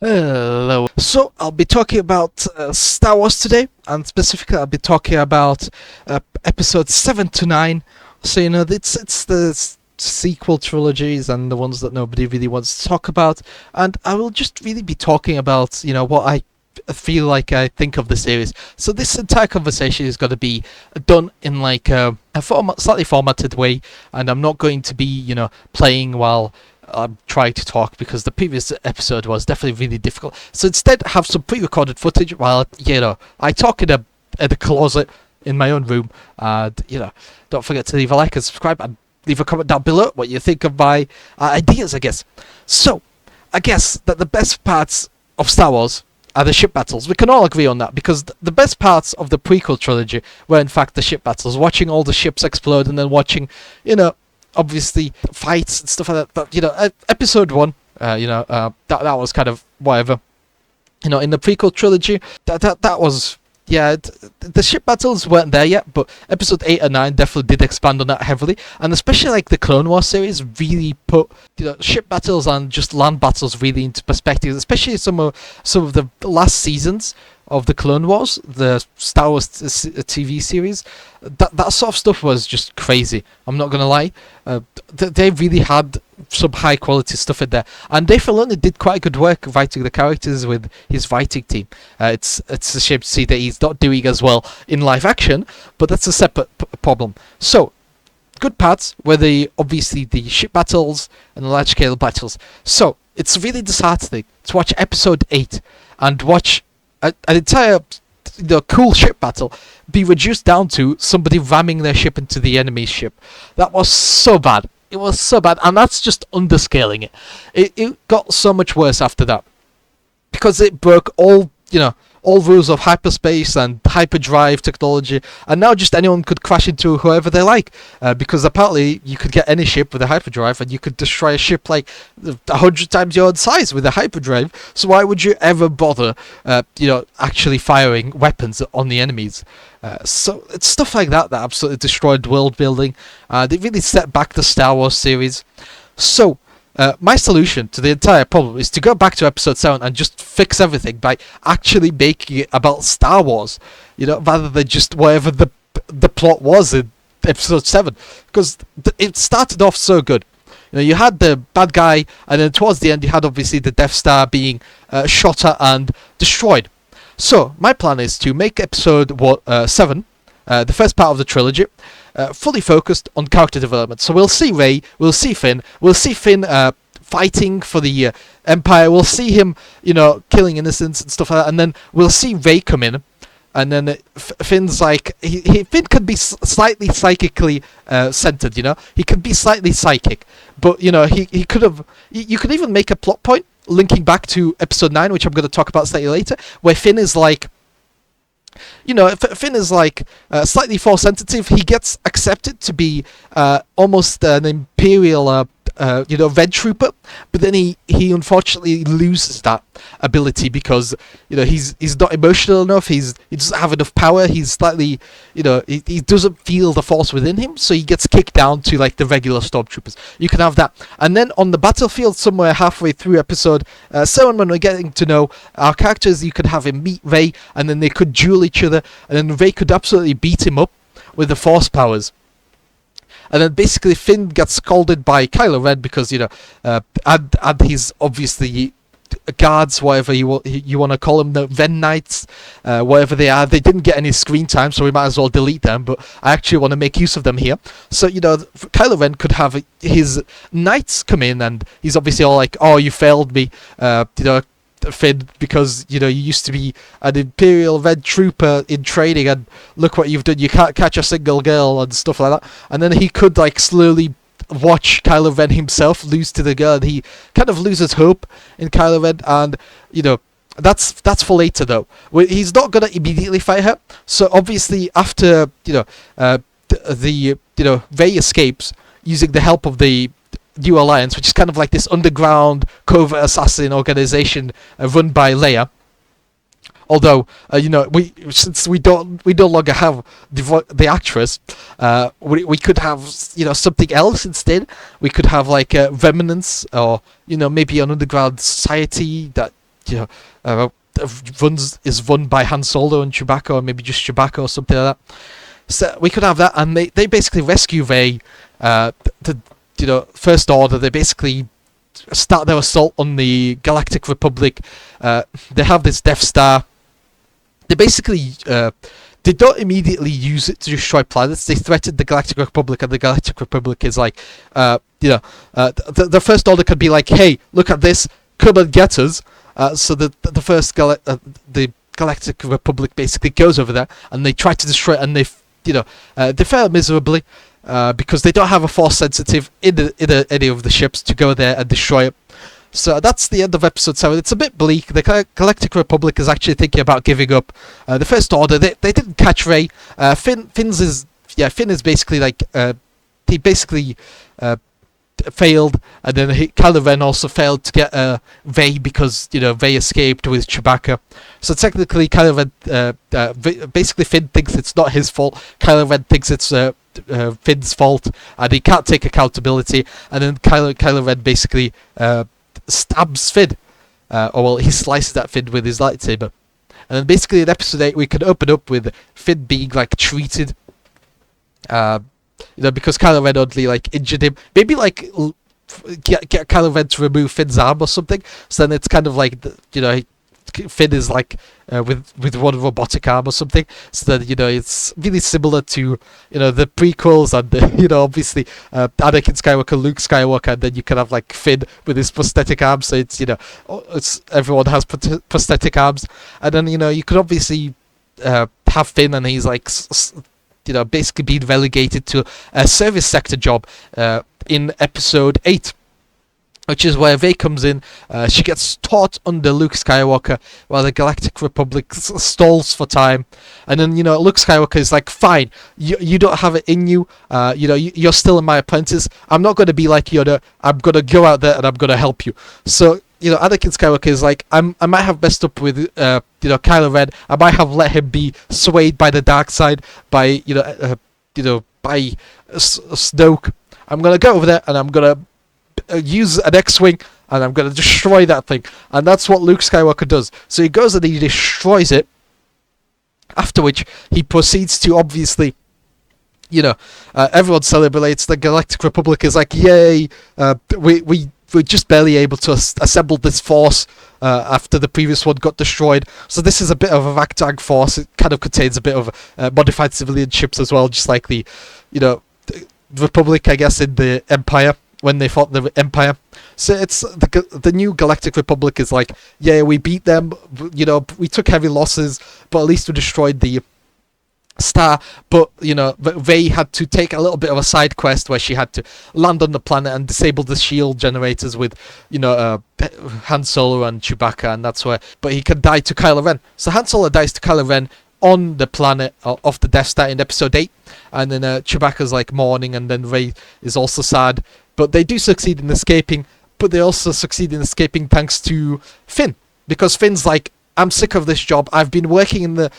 Hello. So I'll be talking about Star Wars today, and specifically I'll be talking about episodes 7 to 9. So it's the sequel trilogies and the ones that nobody really wants to talk about, and I will just really be talking about what I feel like I think of the series. So this entire conversation is going to be done in like a slightly formatted way, and I'm not going to be playing while I'm trying to talk because the previous episode was definitely really difficult. So instead, have some pre-recorded footage while I talk in a closet in my own room. And don't forget to leave a like and subscribe and leave a comment down below what you think of my ideas. I guess. So I guess that the best parts of Star Wars are the ship battles. We can all agree on that because the best parts of the prequel trilogy were in fact the ship battles. Watching all the ships explode and then watching, obviously fights and stuff like that. But episode 1, that was kind of whatever. In the prequel trilogy, that was the ship battles weren't there yet, but episode 8 and 9 definitely did expand on that heavily, and especially like the Clone Wars series really put ship battles and just land battles really into perspective, especially some of the last seasons of the Clone Wars, the Star Wars TV series. That sort of stuff was just crazy. I'm not gonna lie. They really had some high quality stuff in there, and Dave Filoni did quite good work writing the characters with his writing team. It's a shame to see that he's not doing as well in live action, but that's a separate problem. So good parts were obviously the ship battles and the large scale battles. So it's really disheartening to watch episode 8 and watch an entire cool ship battle be reduced down to somebody ramming their ship into the enemy's ship. That was so bad. It was so bad, and that's just underscaling it. It got so much worse after that because it broke all rules of hyperspace and hyperdrive technology, and now just anyone could crash into whoever they like, because apparently you could get any ship with a hyperdrive and you could destroy a ship like 100 times your own size with a hyperdrive. So why would you ever bother actually firing weapons on the enemies? So it's stuff like that that absolutely destroyed world building. They really set back the Star Wars series. So my solution to the entire problem is to go back to episode 7 and just fix everything by actually making it about Star Wars, rather than just whatever the plot was in episode 7. Because it started off so good. You had the bad guy, and then towards the end you had obviously the Death Star being shot at and destroyed. So my plan is to make episode 7, the first part of the trilogy, fully focused on character development. So we'll see Rey, we'll see Finn fighting for the Empire. We'll see him, killing innocents and stuff like that, and then we'll see Rey come in, and then Finn's like Finn could be slightly psychically centered. He could be slightly psychic, but he could have. You could even make a plot point linking back to episode 9, which I'm going to talk about slightly later, where Finn is like. Finn is like slightly force sensitive. He gets accepted to be almost an imperial, red trooper, but then he unfortunately loses that ability because he's not emotional enough. He doesn't have enough power. He's slightly, he doesn't feel the force within him, so he gets kicked down to like the regular stormtroopers. You can have that, and then on the battlefield somewhere halfway through episode 7, when we're getting to know our characters, you could have him meet Rey, and then they could duel each other, and then Rey could absolutely beat him up with the force powers. And then basically Finn gets scolded by Kylo Ren because and he's obviously guards, whatever you want to call them, the Ren Knights, whatever they are. They didn't get any screen time, so we might as well delete them. But I actually want to make use of them here. So Kylo Ren could have his knights come in, and he's obviously all like, "Oh, you failed me," Finn, because you used to be an Imperial Red Trooper in training, and look what you've done. You can't catch a single girl and stuff like that. And then he could like slowly watch Kylo Ren himself lose to the girl, and he kind of loses hope in Kylo Ren. And that's for later though. He's not gonna immediately fight her. So obviously after the Rey escapes using the help of the New Alliance, which is kind of like this underground covert assassin organization run by Leia. Although since we no longer have the actress, we could have something else instead. We could have like remnants, or maybe an underground society that you know, is run by Han Solo and Chewbacca, or maybe just Chewbacca or something like that. So we could have that, and they basically rescue Rey. The First Order. They basically start their assault on the Galactic Republic. They have this Death Star. They basically they don't immediately use it to destroy planets. They threaten the Galactic Republic, and the Galactic Republic is like, the First Order could be like, hey, look at this, come and get us. So the Galactic Republic basically goes over there, and they try to destroy it, and they fail miserably. Because they don't have a force sensitive in any of the ships to go there and destroy it. So that's the end of episode 7. It's a bit bleak. The Galactic Republic is actually thinking about giving up. The First Order, they didn't catch Rey. Finn is basically like he basically failed, and then Kylo Ren also failed to get Rey because Rey escaped with Chewbacca. So technically, Kylo Ren basically Finn thinks it's not his fault. Kylo Ren thinks it's Finn's fault, and he can't take accountability. And then Kylo Ren basically stabs Finn, he slices that Finn with his lightsaber. And then basically in episode 8 we can open up with Finn being like treated. Because Kylo Ren only like injured him. Maybe like get Kylo Ren to remove Finn's arm or something. So then it's kind of like Finn is like with one robotic arm or something. So then it's really similar to the prequels and obviously Anakin Skywalker, Luke Skywalker, and then you can have like Finn with his prosthetic arms. So it's everyone has prosthetic arms, and then you could obviously have Finn, and he's like basically being relegated to a service sector job in episode 8. Which is where Rey comes in. She gets taught under Luke Skywalker while the Galactic Republic stalls for time. And then, Luke Skywalker is like, fine, you don't have it in you. You're still my apprentice. I'm not going to be like Yoda. I'm going to go out there and I'm going to help you. So, Anakin Skywalker is like, I might have messed up with, Kylo Ren. I might have let him be swayed by the dark side, by, by Snoke. I'm going to go over there and I'm going to use an X-Wing, and I'm going to destroy that thing. And that's what Luke Skywalker does. So he goes and he destroys it, after which he proceeds to obviously, everyone celebrates. The Galactic Republic is like, yay, we're just barely able to assemble this force after the previous one got destroyed. So this is a bit of a ragtag force. It kind of contains a bit of modified civilian ships as well, just like the Republic, I guess, in the Empire, when they fought the Empire. So it's the new Galactic Republic is like, yeah, we beat them, we took heavy losses, but at least we destroyed the star. But Rey had to take a little bit of a side quest where she had to land on the planet and disable the shield generators with Han Solo and Chewbacca, and that's where, but he can die to Kylo Ren. So Han Solo dies to Kylo Ren on the planet of the Death Star in episode 8, and then Chewbacca's like mourning, and then Rey is also sad. But they do succeed in escaping, but they also succeed in escaping thanks to Finn. Because Finn's like, I'm sick of this job. I've been working in the,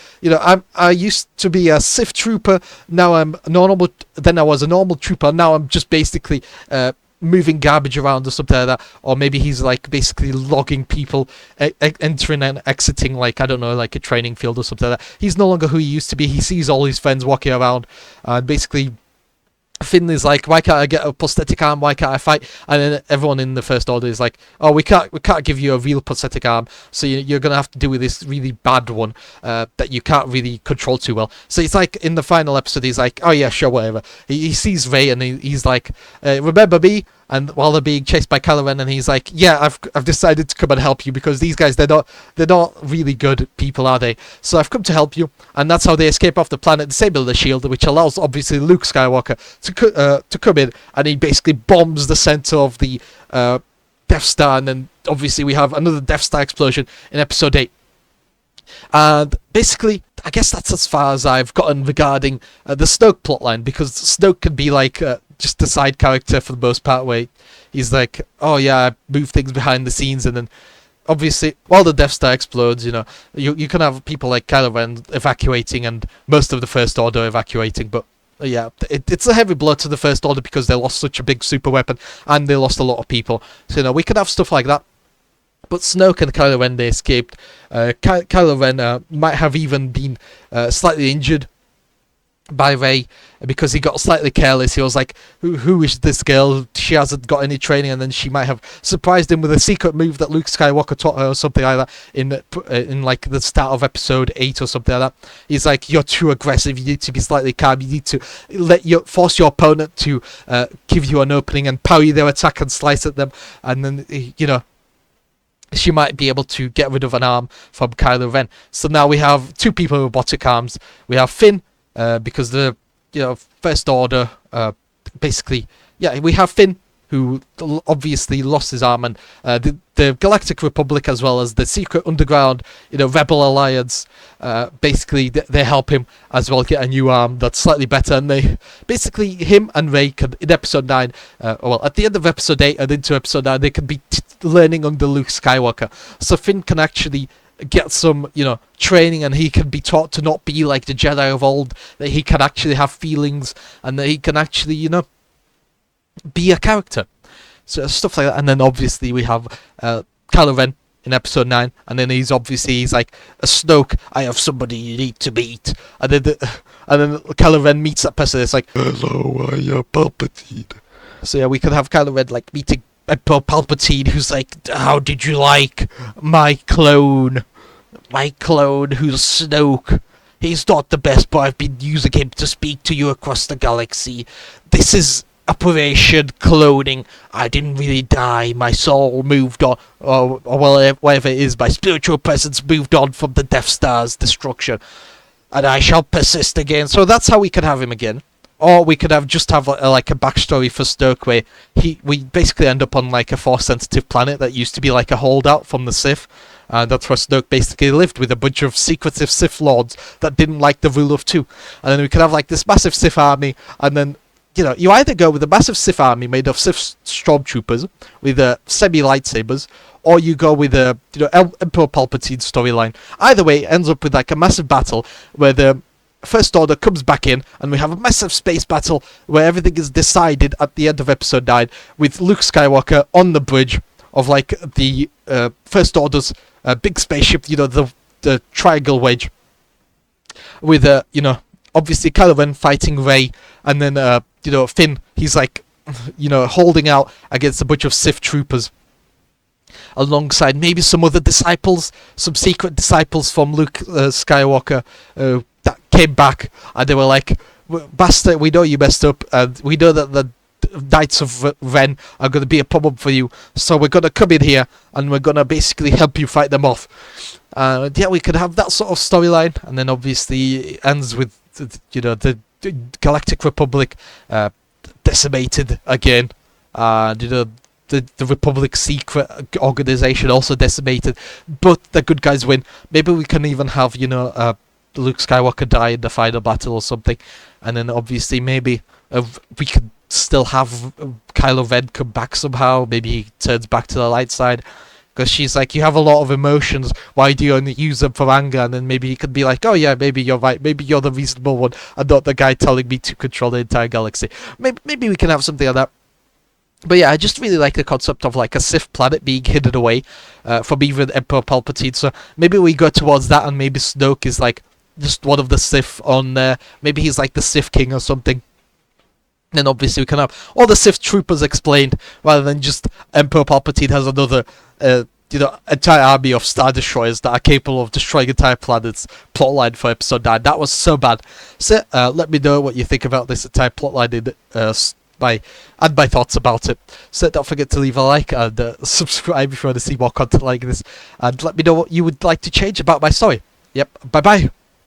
I used to be a Sith trooper. Now I'm normal. Then I was a normal trooper. Now I'm just basically moving garbage around or something like that. Or maybe he's like basically logging people entering and exiting, like, I don't know, like a training field or something like that. He's no longer who he used to be. He sees all his friends walking around and basically Finn is like, why can't I get a prosthetic arm? Why can't I fight? And then everyone in the First Order is like, oh, we can't give you a real prosthetic arm, so you're gonna have to deal with this really bad one that you can't really control too well. So it's like in the final episode, he's like, oh yeah, sure, whatever. He sees Rey and he's like, remember me? And while they're being chased by Kylo Ren, and he's like, yeah, I've decided to come and help you because these guys, they're not really good people, are they? So I've come to help you, and that's how they escape off the planet, disable the shield, which allows obviously Luke Skywalker to come in, and he basically bombs the center of the Death Star, and then obviously we have another Death Star explosion in episode 8. And basically, I guess that's as far as I've gotten regarding the Snoke plotline, because Snoke can be like just a side character for the most part, where he's like, oh yeah, I move things behind the scenes, and then obviously while the Death Star explodes, you can have people like Kylo Ren evacuating and most of the First Order evacuating, but yeah, it's a heavy blow to the First Order because they lost such a big super weapon and they lost a lot of people. So we could have stuff like that. But Snoke and Kylo Ren, they escaped. Kylo Ren might have even been slightly injured by Rey because he got slightly careless. He was like, who is this girl? She hasn't got any training, and then she might have surprised him with a secret move that Luke Skywalker taught her or something like that in like the start of episode 8 or something like that. He's like, you're too aggressive, you need to be slightly calm, you need to force your opponent to give you an opening and parry their attack and slice at them, and then she might be able to get rid of an arm from Kylo Ren. So now we have two people with robotic arms. We have Finn, because the First Order, basically, we have Finn, who obviously lost his arm, and the Galactic Republic, as well as the secret underground, Rebel Alliance, basically they help him as well get a new arm that's slightly better, and they basically, him and Rey could, in episode 9, at the end of episode 8 and into episode 9, they could be learning under Luke Skywalker, so Finn can actually get some, training, and he can be taught to not be like the Jedi of old, that he can actually have feelings, and that he can actually, be a character. So stuff like that. And then obviously we have Kylo Ren in episode 9, and then he's like, a Snoke, I have somebody you need to meet. And then Kylo Ren meets that person, it's like, hello, I am Palpatine. So we could have Kylo Ren like meeting Emperor Palpatine, who's like, how did you like my clone? My clone, who's Snoke. He's not the best, but I've been using him to speak to you across the galaxy. This is Operation Cloning. I didn't really die. My soul moved on, or whatever it is, my spiritual presence moved on from the Death Star's destruction. And I shall persist again. So that's how we could have him again. Or we could have like a backstory for Snoke, where we basically end up on like a Force-sensitive planet that used to be like a holdout from the Sith. And that's where Snoke basically lived, with a bunch of secretive Sith Lords that didn't like the rule of two. And then we could have like this massive Sith army, and then, you either go with a massive Sith army made of Sith stormtroopers with semi-lightsabers, or you go with a Emperor Palpatine storyline. Either way, it ends up with like a massive battle where the First Order comes back in, and we have a massive space battle where everything is decided at the end of episode 9, with Luke Skywalker on the bridge of like the First Order's big spaceship, the triangle wedge, with obviously Kylo Ren fighting Rey, and then Finn, he's like holding out against a bunch of Sith troopers, alongside maybe some other disciples, some secret disciples from Luke Skywalker that came back, and they were like, bastard, we know you messed up, and we know that the Knights of Ren are going to be a problem for you, so we're going to come in here and we're going to basically help you fight them off. We could have that sort of storyline, and then obviously it ends with the Galactic Republic decimated again, the Republic secret organization also decimated, but the good guys win. Maybe we can even have Luke Skywalker die in the final battle or something, and then obviously maybe we could still have Kylo Ren come back somehow. Maybe he turns back to the light side, because she's like, you have a lot of emotions, why do you only use them for anger? And then maybe he could be like, oh yeah, maybe you're right, maybe you're the reasonable one and not the guy telling me to control the entire galaxy. Maybe we can have something like that. But yeah, I just really like the concept of like a Sith planet being hidden away from even Emperor Palpatine. So maybe we go towards that, and maybe Snoke is like just one of the Sith on there. Maybe he's like the Sith King or something. Then obviously we can have all the Sith troopers explained, rather than just Emperor Palpatine has another, entire army of Star Destroyers that are capable of destroying entire planets. Plotline for episode 9. That was so bad. So let me know what you think about this entire plotline in my thoughts about it. So don't forget to leave a like and subscribe if you want to see more content like this, and let me know what you would like to change about my story. Yep, bye bye.